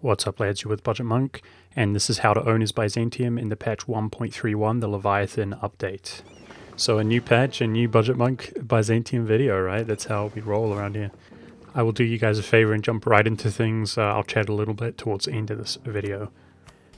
What's up lads, you're with Budget Monk, and this is how to own as Byzantium in the patch 1.31, the Leviathan update. So a new patch, a new Budget Monk Byzantium video, right? That's how we roll around here. I will do you guys a favor and jump right into things. I'll chat a little bit towards the end of this video.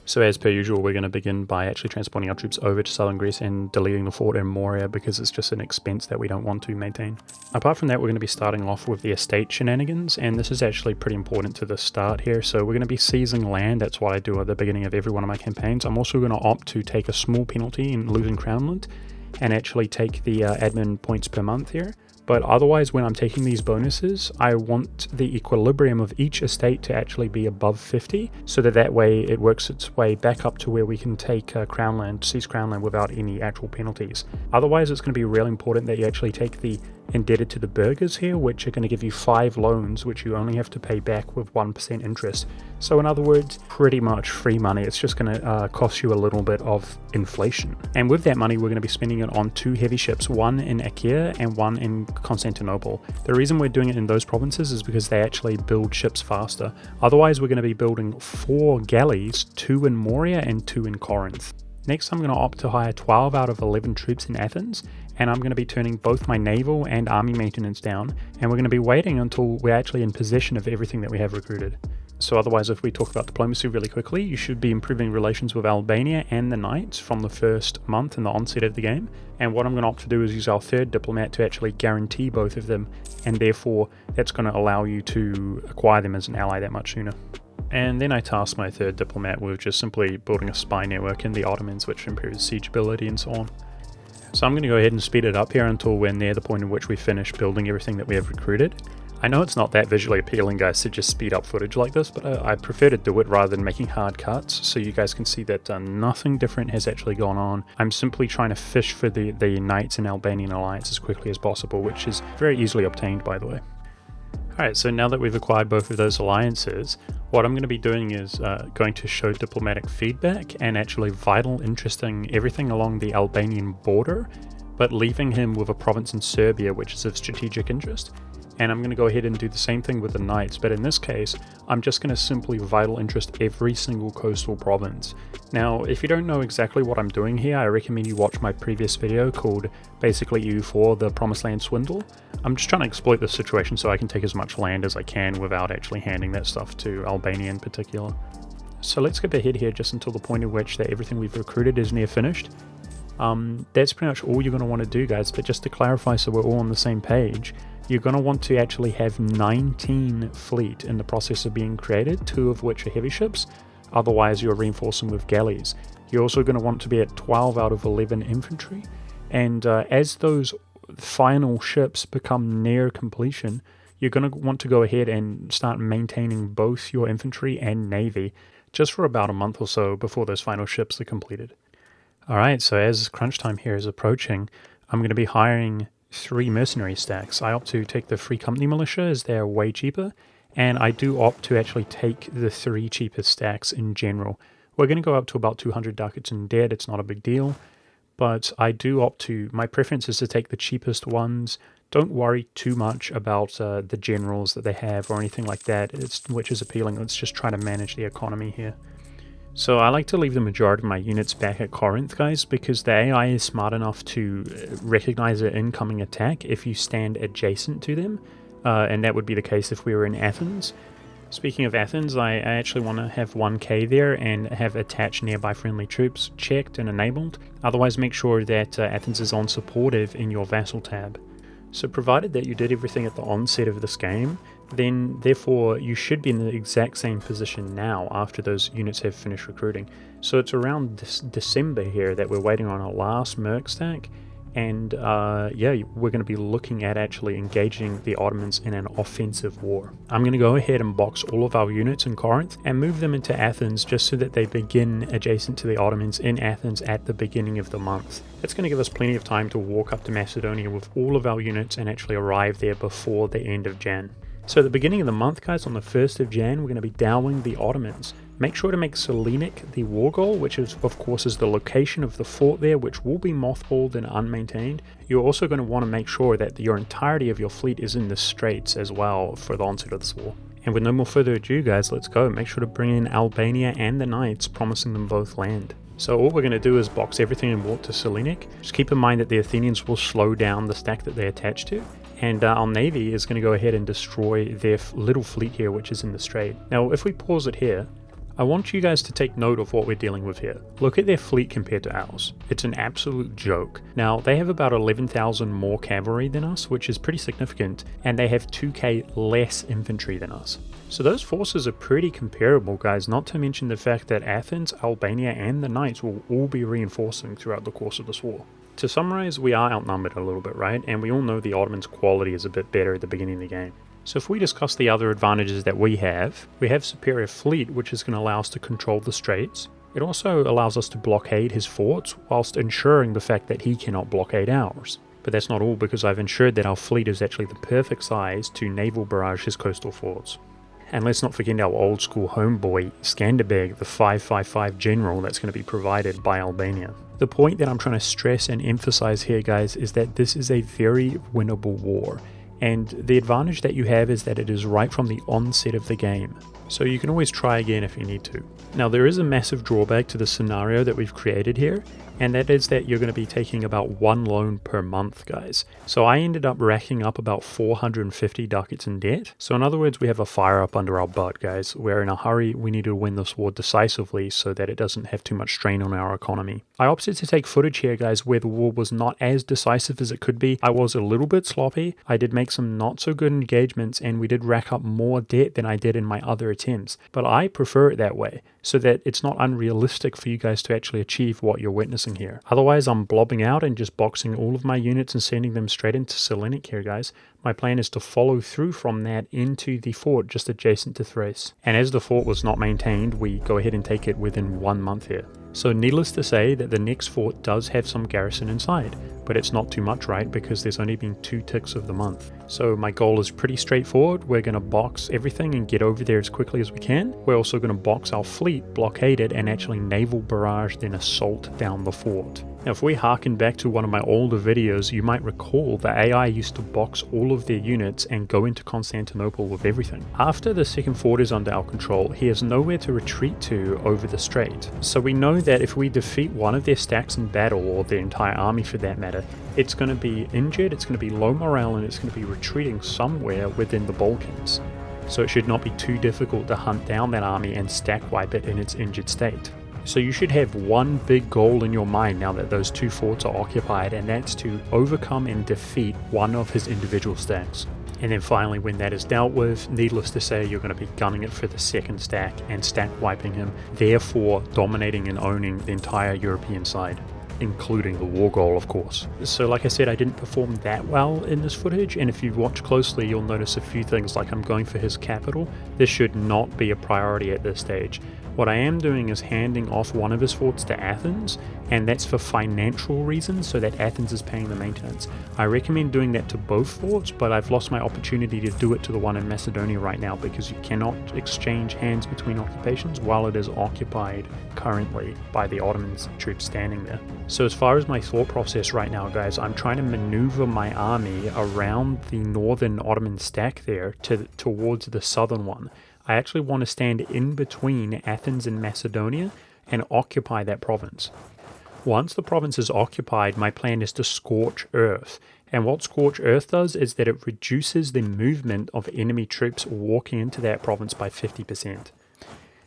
So as per usual, we're going to begin by actually transporting our troops over to southern Greece and deleting the fort in Moria because it's just an expense that we don't want to maintain. Apart from that, we're going to be starting off with the estate shenanigans, and this is actually pretty important to the start here. So we're going to be seizing land. That's what I do at the beginning of every one of my campaigns. I'm also going to opt to take a small penalty in losing crownland and actually take the admin points per month here. But otherwise, when I'm taking these bonuses, I want the equilibrium of each estate to actually be above 50, so that way it works its way back up to where we can take crownland, seize crownland without any actual penalties. Otherwise, it's going to be really important that you actually take the indebted to the burghers here, which are going to give you 5 loans, which you only have to pay back with 1% interest. So in other words, pretty much free money. It's just going to cost you a little bit of inflation. And with that money, we're going to be spending it on 2 heavy ships, one in Achaea and one in Constantinople. The reason we're doing it in those provinces is because they actually build ships faster. Otherwise, we're going to be building 4 galleys, 2 in Moria and 2 in Corinth. Next, I'm going to opt to hire 12 out of 11 troops in Athens, and I'm going to be turning both my naval and army maintenance down, and we're going to be waiting until we're actually in possession of everything that we have recruited. So otherwise, if we talk about diplomacy really quickly, you should be improving relations with Albania and the Knights from the first month in the onset of the game. And what I'm going to opt to do is use our 3rd diplomat to actually guarantee both of them, and therefore that's going to allow you to acquire them as an ally that much sooner. And then I tasked my 3rd diplomat with just simply building a spy network in the Ottomans, which improves siege ability and so on. So I'm going to go ahead and speed it up here until we're near the point in which we finish building everything that we have recruited. I know it's not that visually appealing, guys, to just speed up footage like this, but I prefer to do it rather than making hard cuts, so you guys can see that nothing different has actually gone on. I'm simply trying to fish for the Knights and Albanian alliance as quickly as possible, which is very easily obtained, by the way. Alright, so now that we've acquired both of those alliances, what I'm going to be doing is going to show diplomatic feedback and actually vital interesting everything along the Albanian border, but leaving him with a province in Serbia which is of strategic interest. And I'm going to go ahead and do the same thing with the Knights, but in this case, I'm just going to simply vital interest every single coastal province. Now, if you don't know exactly what I'm doing here, I recommend you watch my previous video called basically Eu4, the Promised Land Swindle. I'm just trying to exploit this situation so I can take as much land as I can without actually handing that stuff to Albania in particular. So let's skip ahead here just until the point at which that everything we've recruited is near finished. That's pretty much all you're going to want to do, guys, but just to clarify so we're all on the same page, you're going to want to actually have 19 fleet in the process of being created, 2 of which are heavy ships, otherwise you're reinforcing with galleys. You're also going to want to be at 12 out of 11 infantry, and as those final ships become near completion, you're going to want to go ahead and start maintaining both your infantry and navy, just for about a month or so before those final ships are completed. Alright, so as crunch time here is approaching, I'm going to be hiring 3 mercenary stacks. I opt to take the Free Company Militia as they're way cheaper, and I do opt to actually take the 3 cheapest stacks in general. We're going to go up to about 200 ducats in debt, it's not a big deal, but I do opt to, my preference is to take the cheapest ones. Don't worry too much about the generals that they have or anything like that, which is appealing. Let's just try to manage the economy here. So I like to leave the majority of my units back at Corinth, guys, because the AI is smart enough to recognize an incoming attack if you stand adjacent to them, and that would be the case if we were in Athens. Speaking of Athens, I actually want to have 1k there and have attached nearby friendly troops checked and enabled. Otherwise, make sure that Athens is on supportive in your vassal tab. So provided that you did everything at the onset of this game, then therefore you should be in the exact same position now after those units have finished recruiting. So it's around December here that we're waiting on our last merc stack, and yeah, we're going to be looking at actually engaging the Ottomans in an offensive war. I'm going to go ahead and box all of our units in Corinth and move them into Athens just so that they begin adjacent to the Ottomans in Athens at the beginning of the month. That's going to give us plenty of time to walk up to Macedonia with all of our units and actually arrive there before the end of Jan. So at the beginning of the month, guys, on the 1st of Jan, we're going to be dowing the Ottomans. Make sure to make Selenik the war goal, which is, of course, is the location of the fort there, which will be mothballed and unmaintained. You're also going to want to make sure that your entirety of your fleet is in the straits as well for the onset of this war. And with no more further ado, guys, let's go. Make sure to bring in Albania and the Knights, promising them both land. So all we're going to do is box everything and walk to Selenik. Just keep in mind that the Athenians will slow down the stack that they attach to. And our navy is going to go ahead and destroy their little fleet here, which is in the strait. Now, if we pause it here, I want you guys to take note of what we're dealing with here. Look at their fleet compared to ours. It's an absolute joke. Now, they have about 11,000 more cavalry than us, which is pretty significant, and they have 2k less infantry than us. So those forces are pretty comparable, guys, not to mention the fact that Athens, Albania, and the Knights will all be reinforcing throughout the course of this war. To summarize, we are outnumbered a little bit, right? And we all know the Ottomans' quality is a bit better at the beginning of the game. So if we discuss the other advantages that we have superior fleet, which is going to allow us to control the straits. It also allows us to blockade his forts, whilst ensuring the fact that he cannot blockade ours. But that's not all, because I've ensured that our fleet is actually the perfect size to naval barrage his coastal forts. And let's not forget our old school homeboy, Skanderbeg, the 555 general that's going to be provided by Albania. The point that I'm trying to stress and emphasize here, guys, is that this is a very winnable war. And the advantage that you have is that it is right from the onset of the game. So you can always try again if you need to. Now, there is a massive drawback to the scenario that we've created here, and that is that you're going to be taking about 1 loan per month, guys. So I ended up racking up about 450 ducats in debt. So in other words, we have a fire up under our butt, guys. We're in a hurry. We need to win this war decisively so that it doesn't have too much strain on our economy. I opted to take footage here, guys, where the war was not as decisive as it could be. I was a little bit sloppy. I did make some not so good engagements, and we did rack up more debt than I did in my other attempts. But I prefer it that way, so that it's not unrealistic for you guys to actually achieve what you're witnessing here. Otherwise, I'm blobbing out and just boxing all of my units and sending them straight into Selenik here, guys. My plan is to follow through from that into the fort just adjacent to Thrace. And as the fort was not maintained, we go ahead and take it within 1 month here. So needless to say that the next fort does have some garrison inside, but it's not too much, right? Because there's only been 2 ticks of the month. So my goal is pretty straightforward. We're going to box everything and get over there as quickly as we can. We're also going to box our fleet, blockade it, and actually naval barrage, then assault down the fort. Now, if we harken back to one of my older videos, you might recall that AI used to box all of their units and go into Constantinople with everything. After the second fort is under our control, he has nowhere to retreat to over the strait. So we know that if we defeat one of their stacks in battle, or their entire army for that matter, it's going to be injured, it's going to be low morale, and it's going to be retreating somewhere within the Balkans. So it should not be too difficult to hunt down that army and stack wipe it in its injured state. So you should have one big goal in your mind now that those 2 forts are occupied, and that's to overcome and defeat one of his individual stacks. And then finally, when that is dealt with, needless to say, you're going to be gunning it for the second stack and stack wiping him, therefore dominating and owning the entire European side, including the war goal, of course. So like I said, I didn't perform that well in this footage, and if you watch closely, you'll notice a few things, like I'm going for his capital. This should not be a priority at this stage. What I am doing is handing off one of his forts to Athens, and that's for financial reasons, so that Athens is paying the maintenance. I recommend doing that to both forts, but I've lost my opportunity to do it to the one in Macedonia right now, because you cannot exchange hands between occupations while it is occupied currently by the Ottoman troops standing there. So as far as my thought process right now, guys, I'm trying to maneuver my army around the northern Ottoman stack there towards the southern one. I actually want to stand in between Athens and Macedonia and occupy that province. Once the province is occupied, my plan is to scorch earth. And what scorch earth does is that it reduces the movement of enemy troops walking into that province by 50%.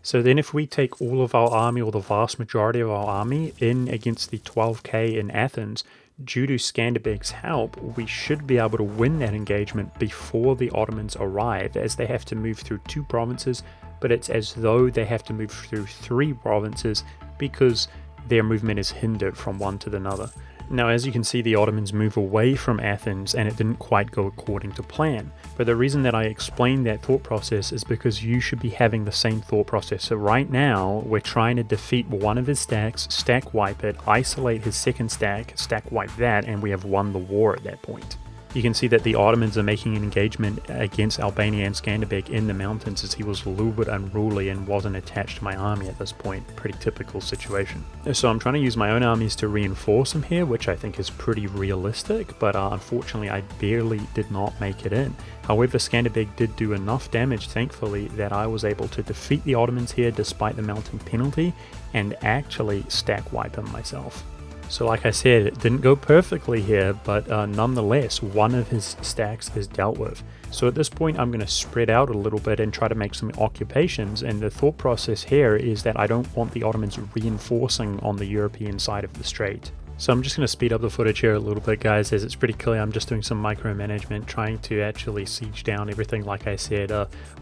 So then if we take all of our army, or the vast majority of our army, in against the 12k in Athens, due to Skanderbeg's help, we should be able to win that engagement before the Ottomans arrive, as they have to move through 2 provinces, but it's as though they have to move through 3 provinces because their movement is hindered from one to another. Now, as you can see, the Ottomans move away from Athens, and it didn't quite go according to plan. But the reason that I explained that thought process is because you should be having the same thought process. So right now, we're trying to defeat one of his stacks, stack wipe it, isolate his second stack, stack wipe that, and we have won the war at that point. You can see that the Ottomans are making an engagement against Albania and Skanderbeg in the mountains, as he was a little bit unruly and wasn't attached to my army at this point. Pretty typical situation. So I'm trying to use my own armies to reinforce him here, which I think is pretty realistic, but unfortunately I barely did not make it in. However, Skanderbeg did do enough damage, thankfully, that I was able to defeat the Ottomans here despite the mountain penalty and actually stack wipe him myself. So like I said, it didn't go perfectly here, but nonetheless, one of his stacks is dealt with. So at this point, I'm going to spread out a little bit and try to make some occupations, and the thought process here is that I don't want the Ottomans reinforcing on the European side of the strait. So I'm just going to speed up the footage here a little bit, guys, as it's pretty clear I'm just doing some micromanagement, trying to actually siege down everything. Like I said,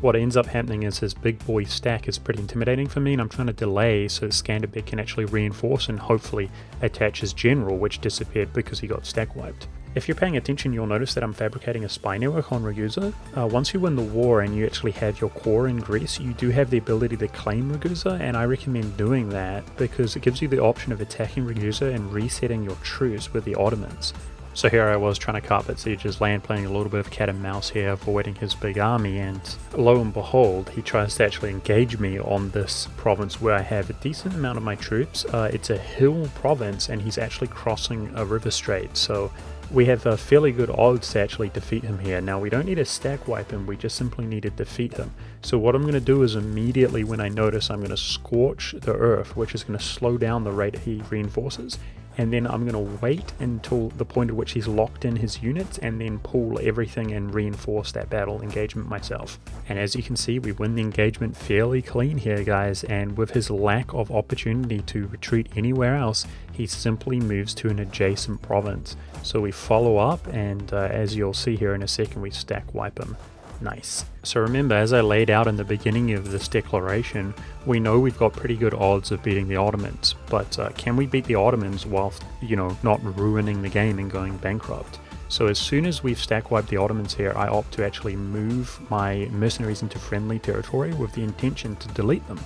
what ends up happening is his big boy stack is pretty intimidating for me, and I'm trying to delay so Skanderbeg can actually reinforce and hopefully attach his general, which disappeared because he got stack wiped. If you're paying attention, you'll notice that I'm fabricating a spy network on Ragusa. Once you win the war and you actually have your core in Greece, you do have the ability to claim Ragusa, and I recommend doing that because it gives you the option of attacking Ragusa and resetting your truce with the Ottomans. So here I was trying to carpet siege his land, playing a little bit of cat and mouse here, avoiding his big army, and lo and behold, he tries to actually engage me on this province where I have a decent amount of my troops. It's a hill province, and he's actually crossing a river strait, so we have a fairly good odds to actually defeat him here. Now, we don't need to stack wipe him, we just simply need to defeat him. So what I'm going to do is immediately when I notice, I'm going to scorch the earth, which is going to slow down the rate he reinforces. And then I'm going to wait until the point at which he's locked in his units and then pull everything and reinforce that battle engagement myself. And as you can see, we win the engagement fairly clean here, guys, and with his lack of opportunity to retreat anywhere else, he simply moves to an adjacent province. So we follow up, and as you'll see here in a second, we stack wipe him. Nice. So remember, as I laid out in the beginning of this declaration, we know we've got pretty good odds of beating the Ottomans, but can we beat the Ottomans whilst, not ruining the game and going bankrupt? So as soon as we've stack wiped the Ottomans here, I opt to actually move my mercenaries into friendly territory with the intention to delete them.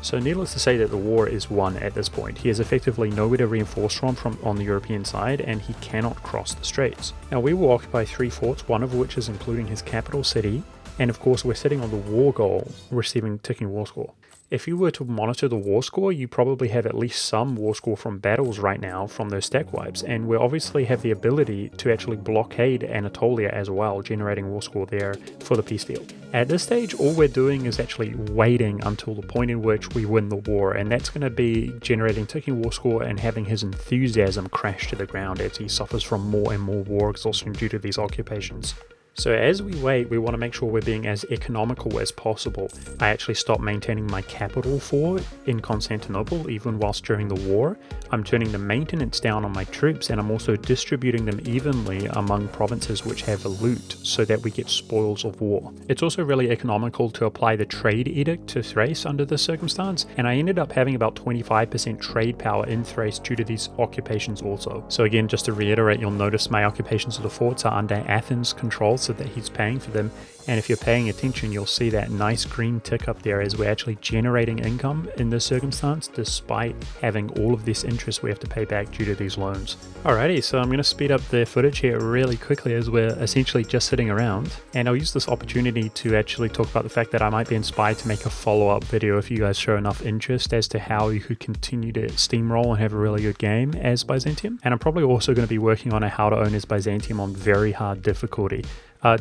So needless to say that the war is won at this point. He has effectively nowhere to reinforce from on the European side, and he cannot cross the straits. Now we will occupy 3 forts, one of which is including his capital city, and of course we're sitting on the war goal, receiving ticking war score. If you were to monitor the war score, you probably have at least some war score from battles right now from those stack wipes, and we obviously have the ability to actually blockade Anatolia as well, generating war score there for the peace deal. At this stage, all we're doing is actually waiting until the point in which we win the war, and that's going to be generating ticking war score and having his enthusiasm crash to the ground as he suffers from more and more war exhaustion due to these occupations. So as we wait, we want to make sure we're being as economical as possible. I actually stopped maintaining my capital fort in Constantinople even whilst during the war. I'm turning the maintenance down on my troops, and I'm also distributing them evenly among provinces which have loot so that we get spoils of war. It's also really economical to apply the trade edict to Thrace under this circumstance, and I ended up having about 25% trade power in Thrace due to these occupations also. So again, just to reiterate, you'll notice my occupations of the forts are under Athens' control, so that he's paying for them, and if you're paying attention, you'll see that nice green tick up there as we're actually generating income in this circumstance despite having all of this interest we have to pay back due to these loans. Alrighty, so I'm going to speed up the footage here really quickly as we're essentially just sitting around, and I'll use this opportunity to actually talk about the fact that I might be inspired to make a follow-up video if you guys show enough interest as to how you could continue to steamroll and have a really good game as Byzantium. And I'm probably also going to be working on a how to own as Byzantium on very hard difficulty.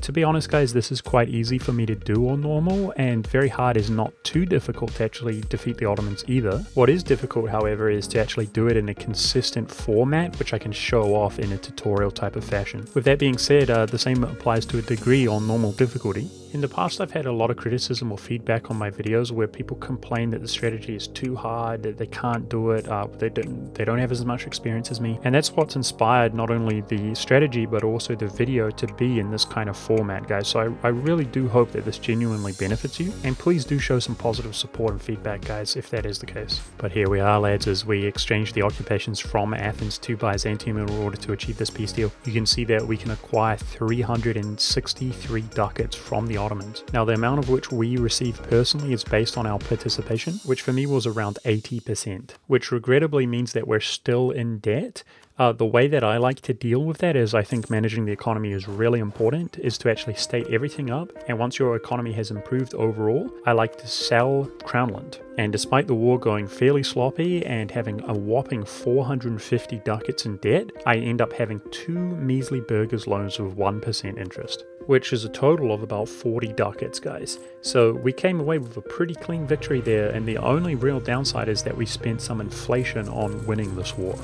To be honest, guys, this is quite easy for me to do on normal, and very hard is not too difficult to actually defeat the Ottomans either. What is difficult, however, is to actually do it in a consistent format, which I can show off in a tutorial type of fashion. With that being said, the same applies to a degree on normal difficulty. In the past, I've had a lot of criticism or feedback on my videos where people complain that the strategy is too hard, that they can't do it, they don't have as much experience as me. And that's what's inspired not only the strategy, but also the video to be in this kind of format, guys. So I really do hope that this genuinely benefits you, and please do show some positive support and feedback, guys, if that is the case. But here we are, lads, as we exchange the occupations from Athens to Byzantium in order to achieve this peace deal. You can see that we can acquire 363 ducats from the Ottomans. Now, the amount of which we receive personally is based on our participation, which for me was around 80%, which regrettably means that we're still in debt. The way that I like to deal with that is I think managing the economy is really important, is to actually state everything up, and once your economy has improved overall, I like to sell Crownland. And despite the war going fairly sloppy and having a whopping 450 ducats in debt, I end up having 2 measly burgers loans with 1% interest, which is a total of about 40 ducats, guys. So we came away with a pretty clean victory there, and the only real downside is that we spent some inflation on winning this war.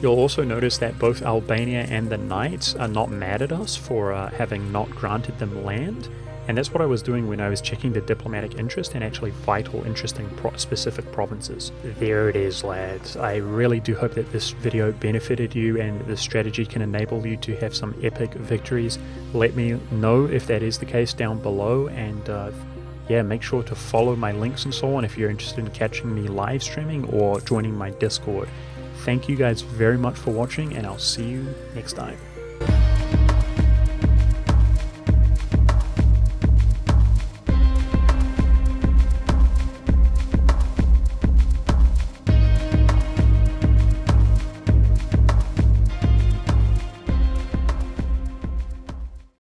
You'll also notice that both Albania and the Knights are not mad at us for having not granted them land, and that's what I was doing when I was checking the diplomatic interest and actually vital interest in specific provinces. There it is, lads. I really do hope that this video benefited you and this strategy can enable you to have some epic victories. Let me know if that is the case down below, and yeah, make sure to follow my links and so on if you're interested in catching me live streaming or joining my Discord. Thank you guys very much for watching, and I'll see you next time.